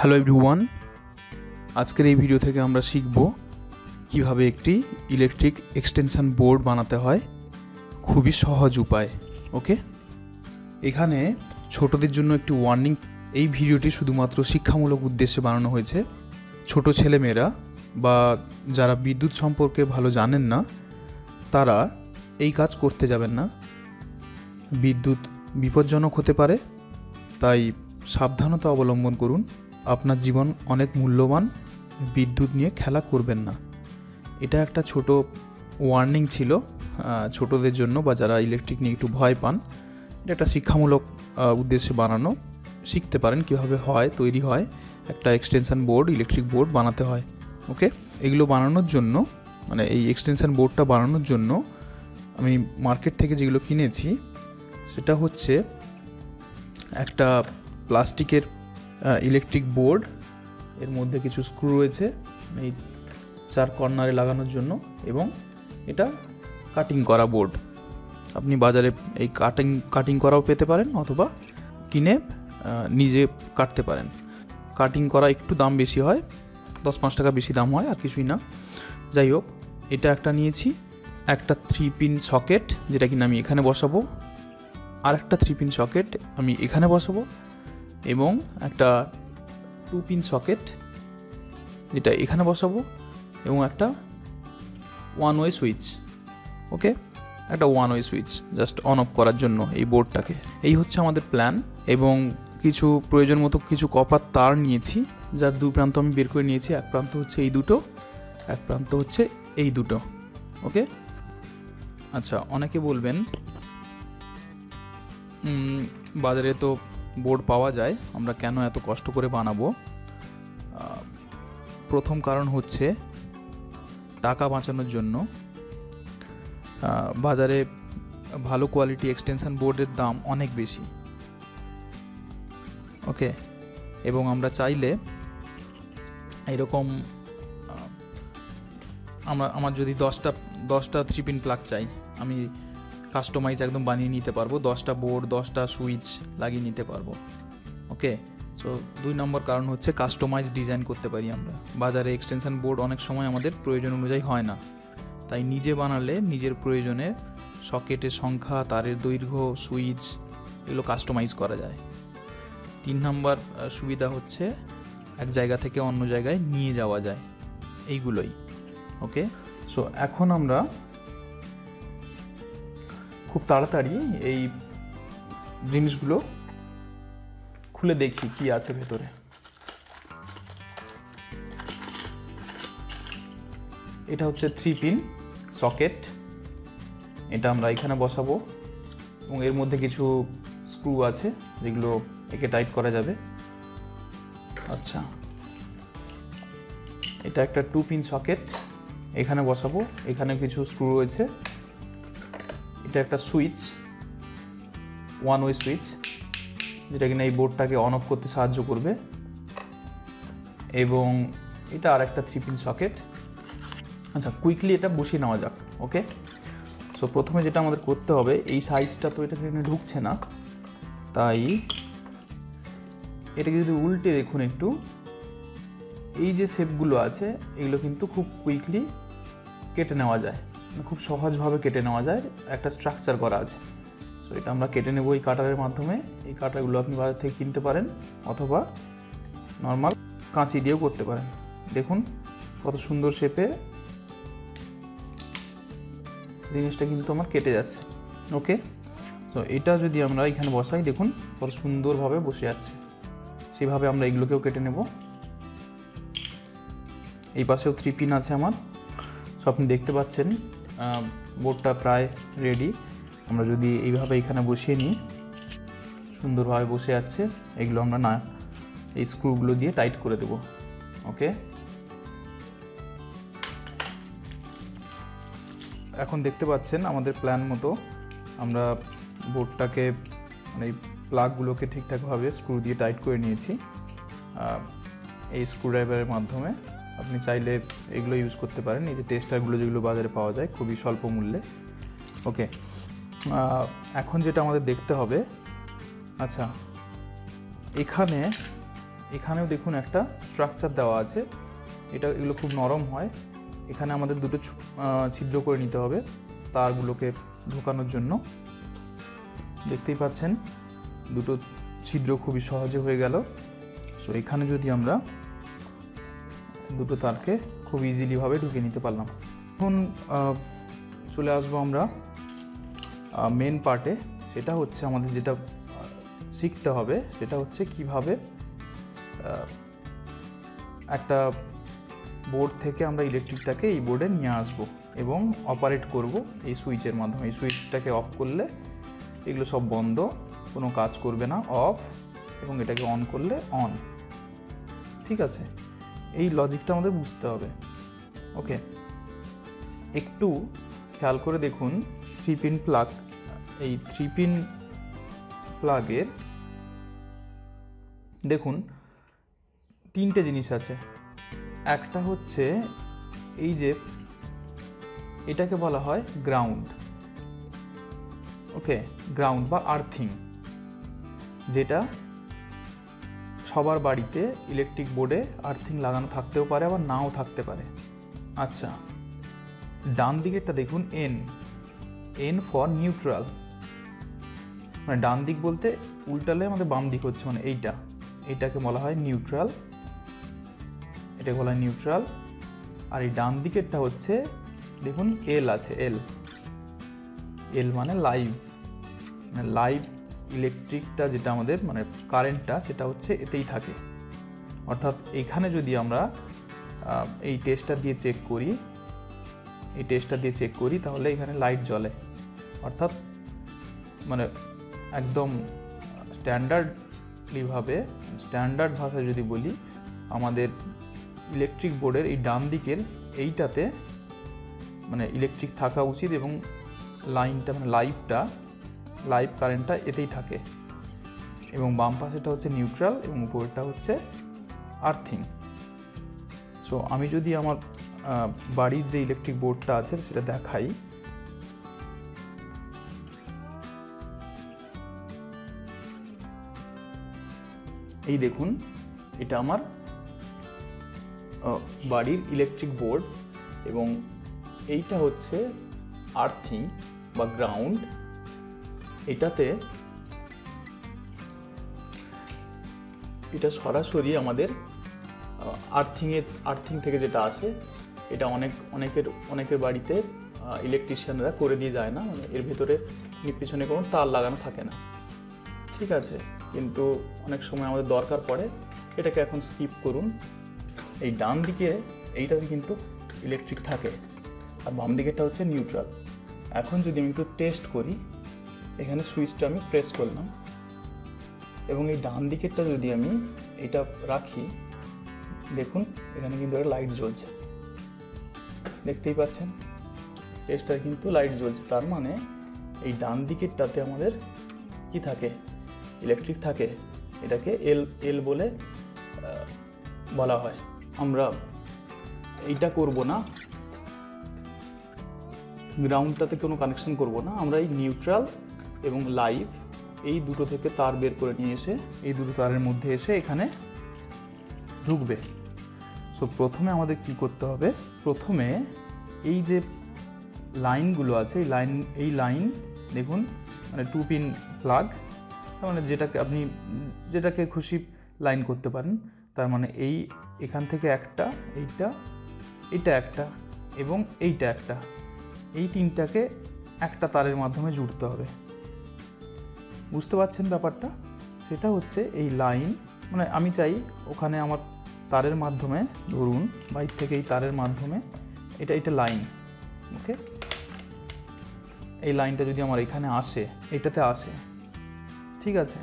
Hello everyone, আজকের এই video থেকে আমরা শিখব কিভাবে একটি ইলেকট্রিক এক্সটেনশন বোর্ড বানাতে হয় খুবই সহজ উপায়। ওকে, এখানে ছোটদের জন্য একটি ওয়ার্নিং। এই ভিডিওটি শুধুমাত্র শিক্ষামূলক উদ্দেশ্যে বানানো হয়েছে। ছোট ছেলেমেয়েরা বা যারা বিদ্যুৎ সম্পর্কে ভালো জানেন না তারা এই কাজ করতে যাবেন না। বিদ্যুৎ বিপজ্জনক হতে পারে, তাই সাবধানতা অবলম্বন করুন। আপনার জীবন অনেক মূল্যবান, বিদ্যুৎ নিয়ে খেলা করবেন না। এটা একটা ছোট ওয়ার্নিং ছিল ছোটদের জন্য বা যারা ইলেকট্রিক নিয়ে একটু ভয় পান। এটা একটা শিক্ষামূলক উদ্দেশ্যে বানানো। শিখতে পারেন কীভাবে তৈরি হয় একটা এক্সটেনশন বোর্ড, ইলেকট্রিক বোর্ড বানাতে হয়। ওকে, এগুলো বানানোর জন্য মানে এই এক্সটেনশন বোর্ডটা বানানোর জন্য আমি মার্কেট থেকে যেগুলো কিনেছি সেটা হচ্ছে একটা প্লাস্টিকের ইলেকট্রিক বোর্ড। এর মধ্যে কিছু স্ক্রু রয়েছে এই চার কর্নারে লাগানোর জন্য, এবং এটা কাটিং করা বোর্ড। আপনি বাজারে এই কাটিং করাও পেতে পারেন অথবা কিনে নিজে কাটতে পারেন। কাটিং করা একটু দাম বেশি হয়, 10-5 টাকা বেশি দাম হয়, আর কিছুই না। যাই হোক, এটা একটা নিয়েছি, একটা 3 পিন সকেট যেটা কিনা আমি এখানে বসাবো, আর একটা 3 পিন সকেট আমি এখানে বসাবো, এবং একটা 2 পিন সকেট যেটা এখানে বসাবো, এবং একটা 1 ওয়ে সুইচ। ওকে, একটা 1 way switch just on of করার জন্য এই বোর্ডটাকে। এই হচ্ছে আমাদের প্ল্যান। এবং কিছু প্রয়োজন মতো কিছু কপার তার নিয়েছি, যার 2 প্রান্ত আমি বের করে নিয়েছি। এক প্রান্ত হচ্ছে এই দুটো, এক প্রান্ত হচ্ছে এই দুটো। ওকে, আচ্ছা, অনেকে বলবেন বাজারে তো বোর্ড পাওয়া যায়, আমরা কেন এত কষ্ট করে বানাবো? প্রথম কারণ হচ্ছে টাকা বাঁচানোর জন্য। বাজারে ভালো কোয়ালিটি এক্সটেনশন বোর্ডের দাম অনেক বেশি। ওকে, এবং আমরা চাইলে এরকম আমার যদি 10টা 3 পিন প্লাগ চাই, আমি কাস্টমাইজ একদম বানিয়ে নিতে পারবো। 10টা বোর্ড, 10টা সুইচ লাগিয়ে নিতে পারবো। ওকে, সো 2 নম্বর কারণ হচ্ছে কাস্টমাইজ ডিজাইন করতে পারি আমরা। বাজারে এক্সটেনশন বোর্ড অনেক সময় আমাদের প্রয়োজন অনুযায়ী হয় না, তাই নিজে বানালে নিজের প্রয়োজনে সকেটের সংখ্যা, তারের দৈর্ঘ্য, সুইচ এগুলো কাস্টমাইজ করা যায়। 3 নম্বর সুবিধা হচ্ছে এক জায়গা থেকে অন্য জায়গায় নিয়ে যাওয়া যায়, এইগুলোই। ওকে, সো এখন আমরা খুব তাড়াতাড়ি এই জিনিসগুলো খুলে দেখি কি আছে ভেতরে। এটা হচ্ছে 3 পিন সকেট, এটা আমরা এখানে বসাবো, এবং এর মধ্যে কিছু স্ক্রু আছে যেগুলো একে টাইট করা যাবে। আচ্ছা, এটা একটা 2 পিন সকেট, এখানে বসাবো, এখানে কিছু স্ক্রু রয়েছে। এটা একটা সুইচ, 1 ওয়ে সুইচ, যেটা কিনা এই বোর্ডটাকে অন অফ করতে সাহায্য করবে। এবং এটা আর একটা 3 পিন সকেট। আচ্ছা, কুইকলি এটা বসিয়ে নেওয়া যাক। ওকে, সো প্রথমে যেটা আমাদের করতে হবে, এই সাইজটা তো এটা এখানে ঢুকছে না, তাই এটাকে যদি উল্টে দেখুন একটু, এই যে শেপগুলো আছে এগুলো কিন্তু খুব কুইকলি কেটে নেওয়া যায়, খুব সহজভাবে কেটে নেওয়া যায়। একটা স্ট্রাকচার করা আছে, তো এটা আমরা কেটে নেব এই কাটারের মাধ্যমে। এই কাটারগুলো আপনি বাজার থেকে কিনতে পারেন অথবা নর্মাল কাঁচি দিয়েও করতে পারেন। দেখুন কত সুন্দর শেপে জিনিসটা কিন্তু আমার কেটে যাচ্ছে। ওকে, তো এটা যদি আমরা এখানে বসাই, দেখুন কত সুন্দরভাবে বসে যাচ্ছে। সেভাবে আমরা এগুলোকেও কেটে নেব। এই পাশেও 3 পিন আছে আমার, সো আপনি দেখতে পাচ্ছেন বোর্ডটা প্রায় রেডি। আমরা যদি এইভাবে এখানে বসিয়ে নিই, সুন্দরভাবে বসে যাচ্ছে। এগুলো আমরা না এই স্ক্রুগুলো দিয়ে টাইট করে দেব। ওকে, এখন দেখতে পাচ্ছেন আমাদের প্ল্যান মতো আমরা বোর্ডটাকে মানে প্লাগগুলোকে ঠিকঠাকভাবে স্ক্রু দিয়ে টাইট করে নিয়েছি এই স্ক্রুড্রাইভারের মাধ্যমে। আপনি চাইলে এগুলো ইউজ করতে পারেন, এই যে টেস্টারগুলো যেগুলো বাজারে পাওয়া যায় খুবই স্বল্প মূল্যে। ওকে, এখন যেটা আমাদের দেখতে হবে, আচ্ছা এখানে এখানেও দেখুন একটা স্ট্রাকচার দেওয়া আছে, এগুলো খুব নরম হয়। এখানে আমাদের দুটো ছিদ্র করে নিতে হবে তারগুলোকে ঢোকানোর জন্য। দেখতেই পাচ্ছেন দুটো ছিদ্র খুবই সহজে হয়ে গেল। সো এখানে যদি আমরা দুটো তারকে খুব ইজিলিভাবে ঢুকিয়ে নিতে পারলাম। এখন চলে আসবো আমরা মেন পার্টে। সেটা হচ্ছে আমাদের যেটা শিখতে হবে সেটা হচ্ছে কিভাবে একটা বোর্ড থেকে আমরা ইলেকট্রিকটাকে এই বোর্ডে নিয়ে আসব এবং অপারেট করব এই সুইচের মাধ্যমে। এই সুইচটাকে অফ করলে এগুলো সব বন্ধ, কোনো কাজ করবে না, অফ, এবং এটাকে অন করলে অন। ঠিক আছে, এই লজিকটা আমাদের বুঝতে হবে। ওকে, একটু খেয়াল করে দেখুন 3 পিন প্লাগ। এই 3 পিন প্লাগের দেখুন 3টে জিনিস আছে। একটা হচ্ছে এই যে এটাকে বলা হয় গ্রাউন্ড। ওকে, গ্রাউন্ড বা আর্থিং, যেটা সবার বাড়িতে ইলেকট্রিক বোর্ডে আর্থিং লাগানো থাকতেও পারে আবার নাও থাকতে পারে। আচ্ছা, ডান দিকেরটা দেখুন এন ফর নিউট্রাল। মানে ডান দিক বলতে উল্টালে আমাদের বাম দিক হচ্ছে, মানে এইটাকে বলা হয় নিউট্রাল, এটাকে বলা হয় নিউট্রাল। আর এই ডান দিকেরটা হচ্ছে দেখুন এল আছে, এল মানে লাইভ। মানে লাইভ ইলেকট্রিকটা যেটা আমাদের মানে কারেন্টটা সেটা হচ্ছে এতেই থাকে। অর্থাৎ এখানে যদি আমরা এই টেস্টটা দিয়ে চেক করি তাহলে এখানে লাইট জ্বলে। অর্থাৎ মানে একদম স্ট্যান্ডার্ড ভাষায় যদি বলি, আমাদের ইলেকট্রিক বোর্ডের এই ডান দিকের এইটাতে মানে ইলেকট্রিক থাকা উচিত এবং লাইনটা মানে লাইভ কারেন্টটা এতেই থাকে, এবং বাম পাশেটা হচ্ছে নিউট্রাল এবং উপরেরটা হচ্ছে আর্থিং। সো আমি যদি আমার বাড়ির যে ইলেকট্রিক বোর্ডটা আছে সেটা দেখাই, এই দেখুন এটা আমার বাড়ির ইলেকট্রিক বোর্ড এবং এইটা হচ্ছে আর্থিং বা গ্রাউন্ড। এটা সরাসরি আমাদের আর্থিং থেকে যেটা আসে, এটা অনেকের বাড়িতে ইলেকট্রিশিয়ানরা করে দিয়ে যায় না, মানে এর ভেতরে পিছনে কোনো তার লাগানো থাকে না। ঠিক আছে, কিন্তু অনেক সময় আমাদের দরকার পড়ে। এটাকে এখন স্কিপ করুন। এই ডান দিকে এইটাতে কিন্তু ইলেকট্রিক থাকে আর বাম দিকেরটা হচ্ছে নিউট্রাল। এখন যদি আমি একটু টেস্ট করি, এখানে সুইচটা আমি প্রেস করলাম এবং এই ডান দিকেরটা যদি আমি এটা রাখি, দেখুন এখানে কিন্তু একটা লাইট জ্বলছে, দেখতেই পাচ্ছেন টেস্টার কিন্তু লাইট জ্বলছে। তার মানে এই ডান দিকেরটাতে আমাদের কি থাকে, ইলেকট্রিক থাকে। এটাকে এল বলে বলা হয়। আমরা এইটা করব না, গ্রাউন্ডটাতে কোনো কানেকশন করব না, আমরা এই নিউট্রাল এবং লাইভ এই দুটো থেকে তার বের করে নিয়ে এসে এই দুটো তারের মধ্যে এসে এখানে ঢুকবে। সো প্রথমে আমাদের কি করতে হবে, প্রথমে এই যে লাইনগুলো আছে এই লাইন দেখুন মানে 2 পিন প্লাগ, মানে যেটাকে খুশি লাইন করতে পারেন। তার মানে এখান থেকে একটা, এইটা একটা এবং এইটা একটা, এই তিনটাকে একটা তারের মাধ্যমে জুড়তে হবে। বুঝতে পারছেন ব্যাপারটা? সেটা হচ্ছে এই লাইন, মানে আমি চাই ওখানে আমার তারের মাধ্যমে, ধরুন বাইর থেকে এই তারের মাধ্যমে এটা লাইন। ওকে, এই লাইনটা যদি আমার এখানে আসে, এটাতে আসে, ঠিক আছে,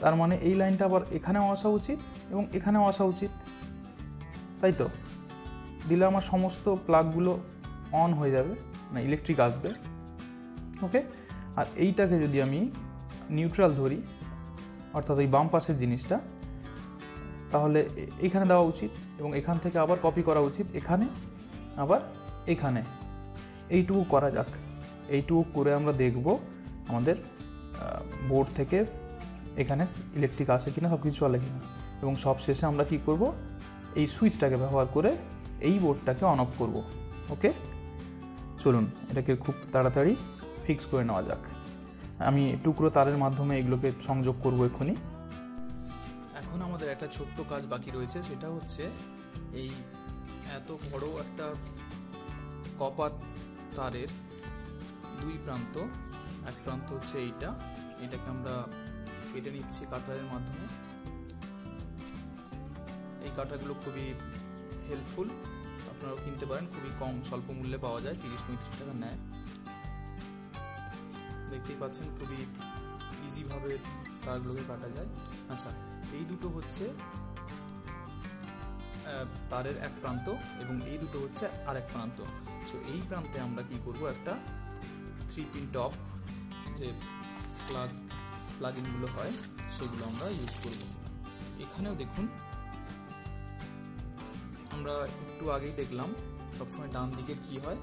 তার মানে এই লাইনটা আবার এখানেও আসা উচিত এবং এখানেও আসা উচিত, তাই তো? দিলে আমার সমস্ত প্লাগগুলো অন হয়ে যাবে, মানে ইলেকট্রিক আসবে। ওকে, আর এইটাকে যদি আমি নিউট্রাল ধরি, অর্থাৎ এই বাম পাশের জিনিসটা, তাহলে এখানে দেওয়া উচিত এবং এখান থেকে আবার কপি করা উচিত এখানে, আবার এখানে। এইটুকু করা যাক, এইটুকু করে আমরা দেখব আমাদের বোর্ড থেকে এখানে ইলেকট্রিক আসে কিনা, সব কিছু চলে কিনা। এবং সবশেষে আমরা কি করব, এই সুইচটাকে ব্যবহার করে এই বোর্ডটাকে অন অফ করব। ওকে, চলুন এটাকে খুব তাড়াতাড়ি ফিক্স করে নেওয়া যাক। আমি টুকরো তারের মাধ্যমে এগুলোকে সংযোগ করব এক্ষুনি। এখন আমাদের একটা ছোট্ট কাজ বাকি রয়েছে, সেটা হচ্ছে এই এত বড় একটা কপার তারের দুই প্রান্ত, এক প্রান্ত হচ্ছে এটাকে আমরা কেটে নিচ্ছি কাটারের মাধ্যমে। এই কাটারগুলো খুবই হেল্পফুল, আপনারাও কিনতে পারেন, খুবই কম স্বল্প মূল্যে পাওয়া যায়, 30-35 টাকা নেয়। দেখতেই পাচ্ছেন খুবই ইজিভাবে তারগুলোকে কাটা যায়। আচ্ছা, এই দুটো হচ্ছে তারের এক প্রান্ত এবং এই দুটো হচ্ছে আরেক প্রান্ত। সো এই প্রান্তে আমরা কি করব, একটা 3 পিন টপ যে প্লাগ ইনগুলো হয় সেগুলো আমরা ইউজ করব। এখানেও দেখুন, আমরা একটু আগেই দেখলাম সবসময় ডান দিকের কি হয়,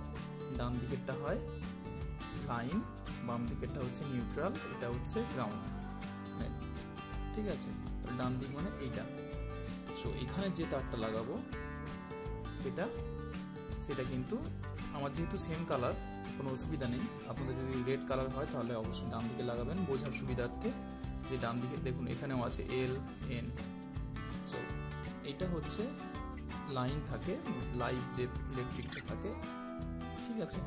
ডান দিকেরটা হয় লাইন, বাম দিকেরটা হচ্ছে নিউট্রাল, এটা হচ্ছে গ্রাউন্ড। ঠিক আছে, ডান দিক মানে এইটা। সো এখানে যে তারটা লাগাবো সেটা কিন্তু আমার যেহেতু সেম কালার, কোনো অসুবিধা নেই। আপনাদের যদি রেড কালার হয় তাহলে অবশ্যই ডান দিকে লাগাবেন বোঝার সুবিধার্থে, যে ডান দিকে দেখুন এখানেও আছে LN। সো এটা হচ্ছে লাইন থাকে, লাইভ যে ইলেকট্রিকটা থাকে। ঠিক আছে,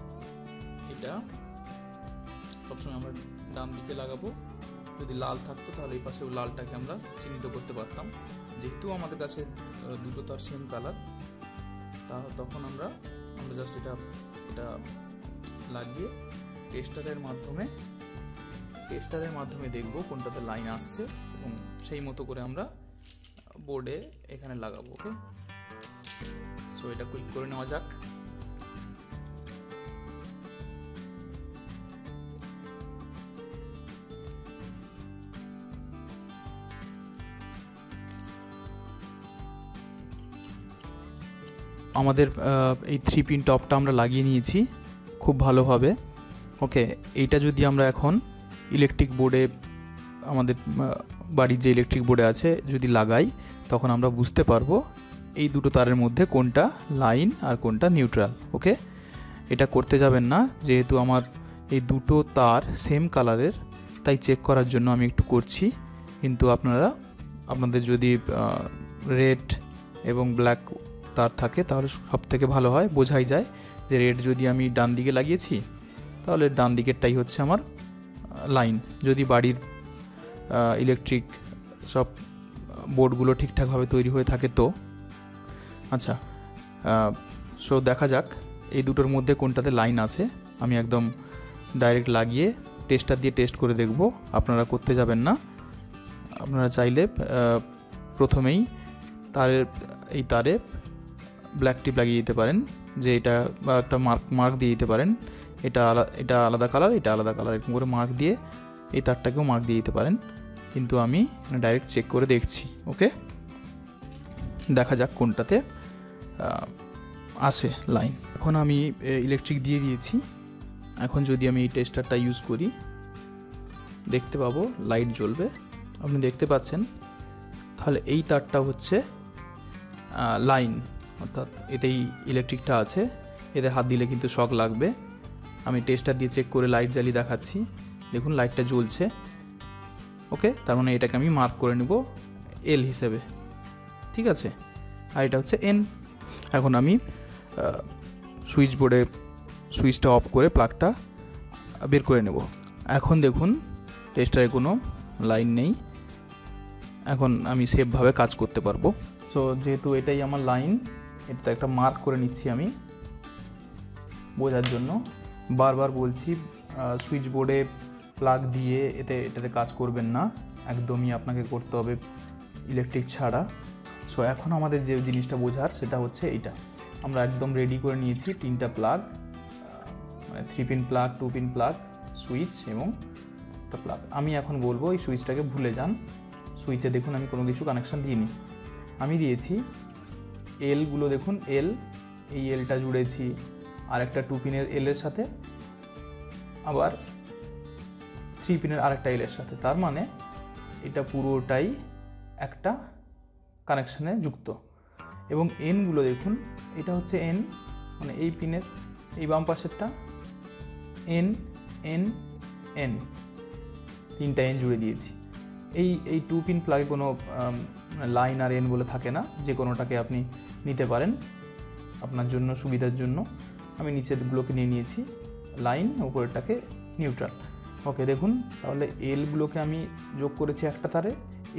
এটা সবসময় আমরা ডান দিকে লাগাবো। যদি লাল থাকতো তাহলে এই পাশে লালটাকে আমরা চিহ্নিত করতে পারতাম। যেহেতু আমাদের কাছে দুটো তার সেম কালার, তখন আমরা জাস্ট এটা লাগিয়ে টেস্টারের মাধ্যমে দেখব কোনটাতে লাইন আসছে এবং সেই মতো করে আমরা বোর্ডে এখানে লাগাবো। ওকে, সো এটা কুইক করে নেওয়া যাক। আমাদের এই 3 পিন টপটা আমরা লাগিয়ে নিয়েছি খুব ভালোভাবে। ওকে, এইটা যদি আমরা এখন ইলেকট্রিক বোর্ডে, আমাদের বাড়ির যে ইলেকট্রিক বোর্ডে আছে যদি লাগাই, তখন আমরা বুঝতে পারবো এই দুটো তারের মধ্যে কোনটা লাইন আর কোনটা নিউট্রাল। ওকে, এটা করতে যাবেন না, যেহেতু আমার এই দুটো তার সেম কালারের, তাই চেক করার জন্য আমি একটু করছি। কিন্তু আপনাদের যদি রেড এবং ব্ল্যাক তার থাকে তাহলে সব থেকে ভালো হয়, বোঝাই যায় যে রেড যদি আমি ডান দিকে লাগিয়েছি তাহলে ডান দিকেরটাই হচ্ছে আমার লাইন, যদি বাড়ির ইলেকট্রিক সব বোর্ডগুলো ঠিকঠাকভাবে তৈরি হয়ে থাকে তো। আচ্ছা, সো দেখা যাক এই দুটোর মধ্যে কোনটাতে লাইন আছে। আমি একদম ডাইরেক্ট লাগিয়ে টেস্টার দিয়ে টেস্ট করে দেখব, আপনারা করতে যাবেন না। আপনারা চাইলে প্রথমেই তারে ব্ল্যাক টিপ লাগিয়ে দিতে পারেন, যে এটা বা একটা মার্ক দিয়ে দিতে পারেন, এটা আলাদা কালার, এটা আলাদা কালার, এরকম করে মার্ক দিয়ে এই তারটাকেও মার্ক দিয়ে দিতে পারেন। কিন্তু আমি ডাইরেক্ট চেক করে দেখছি। ওকে, দেখা যাক কোনটাতে আসে লাইন। এখন আমি ইলেকট্রিক দিয়ে দিয়েছি। এখন যদি আমি এই টেস্টারটা ইউজ করি, দেখতে পাবো লাইট জ্বলবে, আপনি দেখতে পাচ্ছেন। তাহলে এই তারটা হচ্ছে লাইন, অর্থাৎ এতেই ইলেকট্রিকটা আছে, এতে হাত দিলে কিন্তু শক লাগবে। আমি টেস্টার দিয়ে চেক করে লাইট জ্বালিয়ে দেখাচ্ছি, দেখুন লাইটটা জ্বলছে। ওকে, তার মানে এটাকে আমি মার্ক করে নেব L হিসেবে। ঠিক আছে, আর এটা হচ্ছে N। এখন আমি সুইচ বোর্ডে সুইচটা অফ করে প্লাগটা বের করে নেব। এখন দেখুন টেস্টারে কোনো লাইন নেই, এখন আমি সেফভাবে কাজ করতে পারবো। সো যেহেতু এটাই আমার লাইন, এটা একটা মার্ক করে নিচ্ছি আমি বোঝার জন্য। বারবার বলছি, সুইচ বোর্ডে প্লাগ দিয়ে এটাতে কাজ করবেন না, একদমই আপনাকে করতে হবে ইলেকট্রিক ছাড়া। সো এখন আমাদের যে জিনিসটা বোঝার সেটা হচ্ছে এইটা, আমরা একদম রেডি করে নিয়েছি 3টা প্লাগ, মানে 3 pin plug, 2 pin plug, switch এবং একটা প্লাগ। আমি এখন বলবো এই সুইচটাকে ভুলে যান। সুইচে দেখুন আমি কোনো কিছু কানেকশান দিইনি, আমি দিয়েছি এলগুলো, দেখুন এল, এই এলটা জুড়েছি আর একটা 2 পিনের এলের সাথে, আবার 3 পিনের আরেকটা এলের সাথে। তার মানে এটা পুরোটাই একটা কানেকশানে যুক্ত। এবং এনগুলো দেখুন, এটা হচ্ছে এন, মানে এই পিনের এই বাম পাশেরটা এন এন এন, 3টা এন জুড়ে দিয়েছি। এই 2 পিন প্লাগে কোনো লাইন আর এন বলে থাকে না, যে কোনোটাকে আপনি নিতে পারেন আপনার জন্য সুবিধার জন্য। আমি নিচেরগুলোকে নিয়ে নিয়েছি লাইন, উপরেরটাকে নিউট্রাল। ওকে, দেখুন তাহলে এলগুলোকে আমি যোগ করেছি একটা তারে,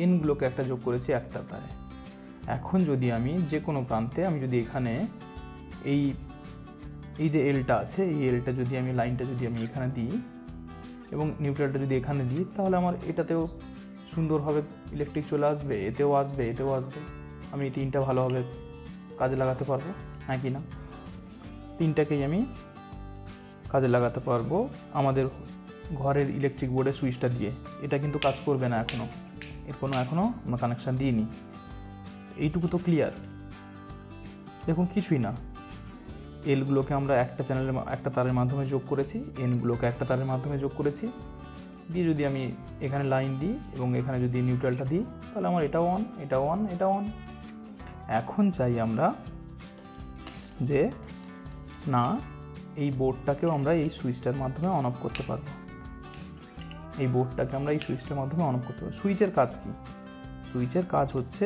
এনগুলোকে একটা যোগ করেছি একটা তারে। এখন যদি আমি যে কোনো প্রান্তে আমি যদি এখানে এই যে এলটা আছে, এই এলটা যদি আমি লাইনটা যদি আমি এখানে দিই এবং নিউট্রালটা যদি এখানে দিই, তাহলে আমার এটাতেও সুন্দরভাবে ইলেকট্রিক চলে আসবে, এতেও আসবে, এতেও আসবে। আমি এই 3টা ভালোভাবে কাজে লাগাতে পারবো, হ্যাঁ কি না? 3টাকেই আমি কাজে লাগাতে পারবো আমাদের ঘরের ইলেকট্রিক বোর্ডের সুইচটা দিয়ে। এটা কিন্তু কাজ করবে না এখনও, এখনও আমরা কানেকশান দিইনি। এইটুকু তো ক্লিয়ার। দেখুন কিছুই না, এলগুলোকে আমরা একটা তারের মাধ্যমে যোগ করেছি, এনগুলোকে একটা তারের মাধ্যমে যোগ করেছি, দিয়ে যদি আমি এখানে লাইন দিই এবং এখানে যদি নিউট্রালটা দিই, তাহলে আমার এটা অন, এটা অন, এটা অন। এখন চাই আমরা যে না, এই বোর্ডটাকেও আমরা এই সুইচটার মাধ্যমে অন অফ করতে পারবো। এই বোর্ডটাকে আমরা এই সুইচটার মাধ্যমে অন অফ করতে পারবো। সুইচের কাজ কি? সুইচের কাজ হচ্ছে,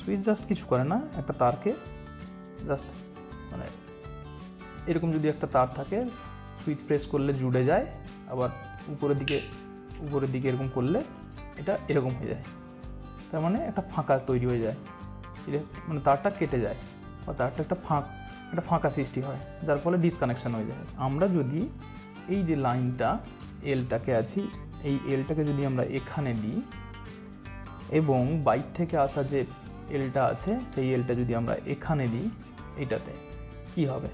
সুইচ জাস্ট কিছু করে না, একটা তারকে জাস্ট মানে এরকম যদি একটা তার থাকে, সুইচ প্রেস করলে জুড়ে যায়, আবার উপরের দিকে এরকম করলে এটা এরকম হয়ে যায়। তার মানে একটা ফাঁকা তৈরি হয়ে যায়, মানে তারটা কেটে যায় বা তারটা একটা ফাঁকা সৃষ্টি হয়, যার ফলে ডিসকানেকশান হয়ে যায়। আমরা যদি এই যে লাইনটা এলটাকে আছি, এই এলটাকে যদি আমরা এখানে দিই এবং বাইর থেকে আসা যে এলটা আছে সেই এলটা যদি আমরা এখানে দিই, এইটাতে কি হবে?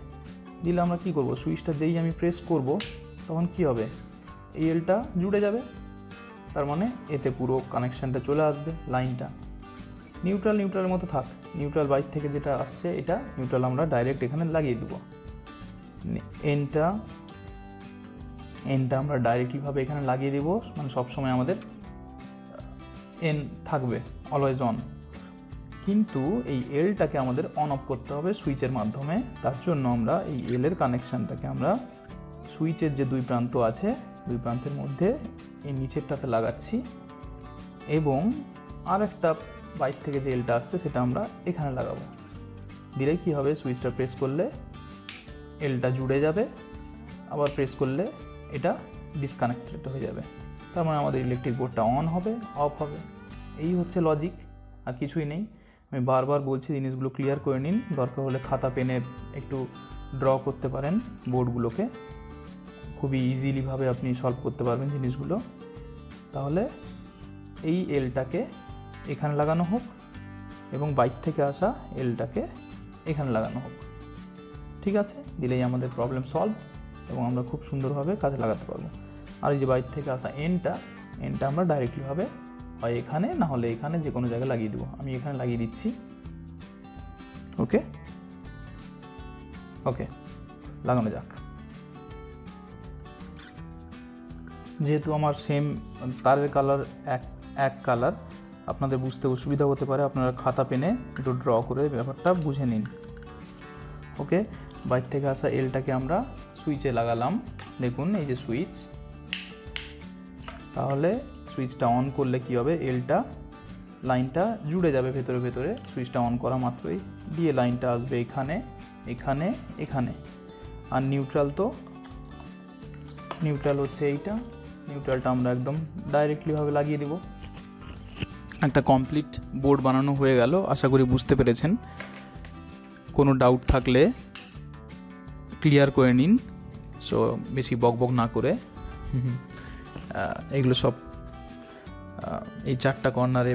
দিলে আমরা কি করব? সুইচটা যেই আমি প্রেস করব তখন কি হবে? এই এলটা জুড়ে যাবে, তার মানে এতে পুরো কানেকশানটা চলে আসবে। লাইনটা নিউট্রালের মতো থাক, নিউট্রাল বাইর থেকে যেটা আসছে এটা নিউট্রাল আমরা ডাইরেক্ট এখানে লাগিয়ে দেবো। এনটা আমরা ডাইরেক্টলিভাবে এখানে লাগিয়ে দেবো, মানে সবসময় আমাদের এন থাকবে, অলওয়েজ অন। কিন্তু এই এলটাকে আমাদের অন অফ করতে হবে সুইচের মাধ্যমে। তার জন্য আমরা এই এলের কানেকশানটাকে আমরা সুইচের যে 2 প্রান্ত আছে, 2 প্রান্তের মধ্যে এই নিচেরটাতে লাগাচ্ছি এবং আর একটা বাইর থেকে যে এলটা আসছে সেটা আমরা এখানে লাগাবো। দিলে কি হবে? সুইচটা প্রেস করলে এলটা জুড়ে যাবে, আবার প্রেস করলে এটা ডিসকানেক্টেড হয়ে যাবে। তার মানে আমাদের ইলেকট্রিক বোর্ডটা অন হবে, অফ হবে। এই হচ্ছে লজিক, আর কিছুই নেই। আমি বারবার বলছি জিনিসগুলো ক্লিয়ার করে নিন। দরকার হলে খাতা পেনে একটু ড্র করতে পারেন বোর্ডগুলোকে, খুবই ইজিলিভাবে আপনি সলভ করতে পারবেন জিনিসগুলো। তাহলে এই এলটাকে এখানে লাগানো হোক এবং বাইর থেকে আসা এলটাকে এখানে লাগানো হোক, ঠিক আছে? দিলেই আমাদের প্রবলেম সলভ এবং আমরা খুব সুন্দরভাবে কাজে লাগাতে পারবো। আর এই যে বাইর থেকে আসা এনটা আমরা ডাইরেক্টলিভাবে হয় এখানে, না হলে এখানে যে কোনো জায়গায় লাগিয়ে দেবো। আমি এখানে লাগিয়ে দিচ্ছি। ওকে, লাগানো যাক। যেহেতু আমার সেম তারের কালার এক কালার, আপনাদের বুঝতে অসুবিধা হতে পারে, আপনারা খাতা পেনে একটু ড্র করে ব্যাপারটা বুঝে নিন। ওকে, বাইর থেকে আসা এলটাকে আমরা সুইচে লাগালাম। দেখুন এই যে সুইচ, তাহলে সুইচটা অন করলে কি হবে? এলটা লাইনটা জুড়ে যাবে ভেতরে। সুইচটা অন করা মাত্রই দিয়ে লাইনটা আসবে এখানে, এখানে, এখানে। আর নিউট্রাল হচ্ছে এইটা, নিউট্রালটা আমরা একদম ডাইরেক্টলিভাবে লাগিয়ে দেব। একটা কমপ্লিট বোর্ড বানানো হয়ে গেল, আশা করি বুঝতে পেরেছেন। কোনো ডাউট থাকলে ক্লিয়ার করে নিন, সো বেশি বকবক না করে। এগুলো সব এই 4টা কর্নারে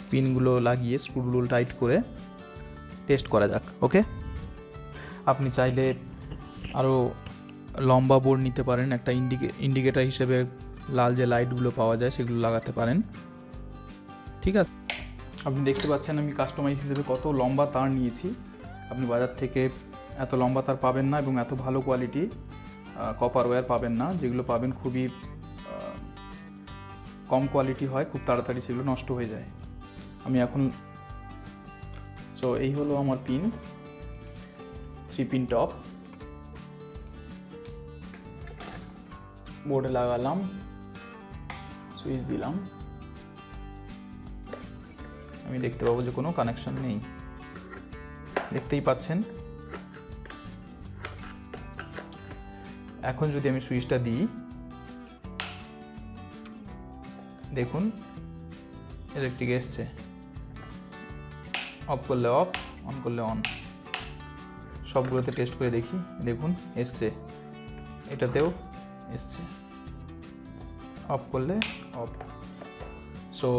পিনগুলো লাগিয়ে স্ক্রুগুলো টাইট করে টেস্ট করা যাক। ওকে, আপনি চাইলে আরও লম্বা বোর্ড নিতে পারেন, একটা ইন্ডিকেটার হিসেবে লাল যে লাইটগুলো পাওয়া যায় সেগুলো লাগাতে পারেন, ঠিক আছে? আপনি দেখতে পাচ্ছেন আমি কাস্টমাইজ হিসেবে কত লম্বা তার নিয়েছি। আপনি বাজার থেকে এত লম্বা তার পাবেন না এবং এত ভালো কোয়ালিটি কপার ওয়্যার পাবেন না। যেগুলো পাবেন খুবই কম কোয়ালিটি হয়, খুব তাড়াতাড়ি সেগুলো নষ্ট হয়ে যায়। আমি এখন সো এই হলো আমার পিন, 3 পিন টপ। বোর্ডে লাগালাম, সুইচ দিলাম, আমি দেখতে পাবো যে কোনো কানেকশন নেই, দেখতেই পাচ্ছেন। এখন যদি আমি সুইচটা দিই, দেখুন ইলেকট্রিক এসছে, অফ করলে অফ, অন করলে অন। সবগুলোতে টেস্ট করে দেখি, দেখুন এসছে, এটাতেও এসছে, অফ করলে অফ। সো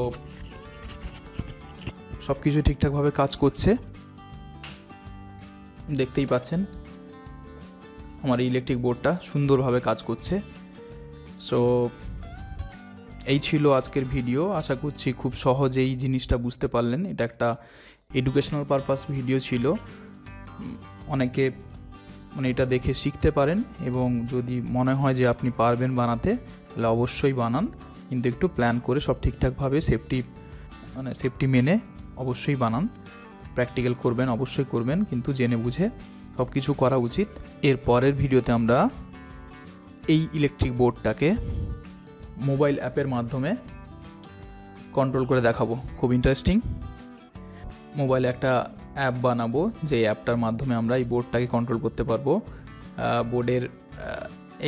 সব কিছু ঠিকঠাকভাবে কাজ করছে, দেখতেই পাচ্ছেন আমার ইলেকট্রিক বোর্ডটা সুন্দরভাবে কাজ করছে। সো এই ছিল আজকের ভিডিও। আশা করছি খুব সহজেই জিনিসটা বুঝতে পারলেন। এটা একটা এডুকেশনাল পারপাস ভিডিও ছিল, অনেকে মানে এটা দেখে শিখতে পারেন, এবং যদি মনে হয় যে আপনি পারবেন বানাতে তাহলে অবশ্যই বানান, কিন্তু একটু প্ল্যান করে সব ঠিকঠাকভাবে সেফটি মেনে অবশ্যই বানান। প্র্যাকটিক্যাল করবেন, অবশ্যই করবেন, কিন্তু জেনে বুঝে সব কিছু করা উচিত। এর পরের ভিডিওতে আমরা এই ইলেকট্রিক বোর্ডটাকে মোবাইল অ্যাপের মাধ্যমে কন্ট্রোল করে দেখাবো, খুব ইন্টারেস্টিং। মোবাইলে একটা অ্যাপ বানাবো, যে অ্যাপটার মাধ্যমে আমরা এই বোর্ডটাকে কন্ট্রোল করতে পারবো। বোর্ডের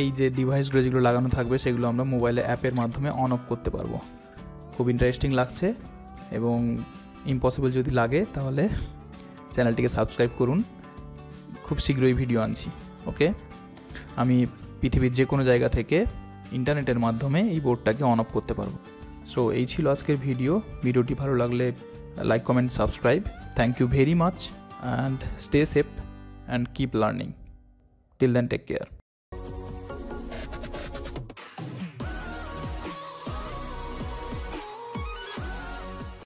এই যে ডিভাইসগুলো যেগুলো লাগানো থাকবে সেগুলো আমরা মোবাইলে অ্যাপের মাধ্যমে অন অফ করতে পারবো। খুব ইন্টারেস্টিং লাগছে, এবং ইম্পসিবল যদি লাগে তাহলে চ্যানেলটিকে সাবস্ক্রাইব করুন, খুব শীঘ্রই ভিডিও আনছি। ওকে, আমি পৃথিবীর যে কোনো জায়গা থেকে ইন্টারনেটের মাধ্যমে এই বোর্ডটাকে অন অফ করতে পারবো। সো এই ছিল আজকের ভিডিওটি ভালো লাগলে like, comment, subscribe. Thank you very much, and stay safe and keep learning. Till then, take care.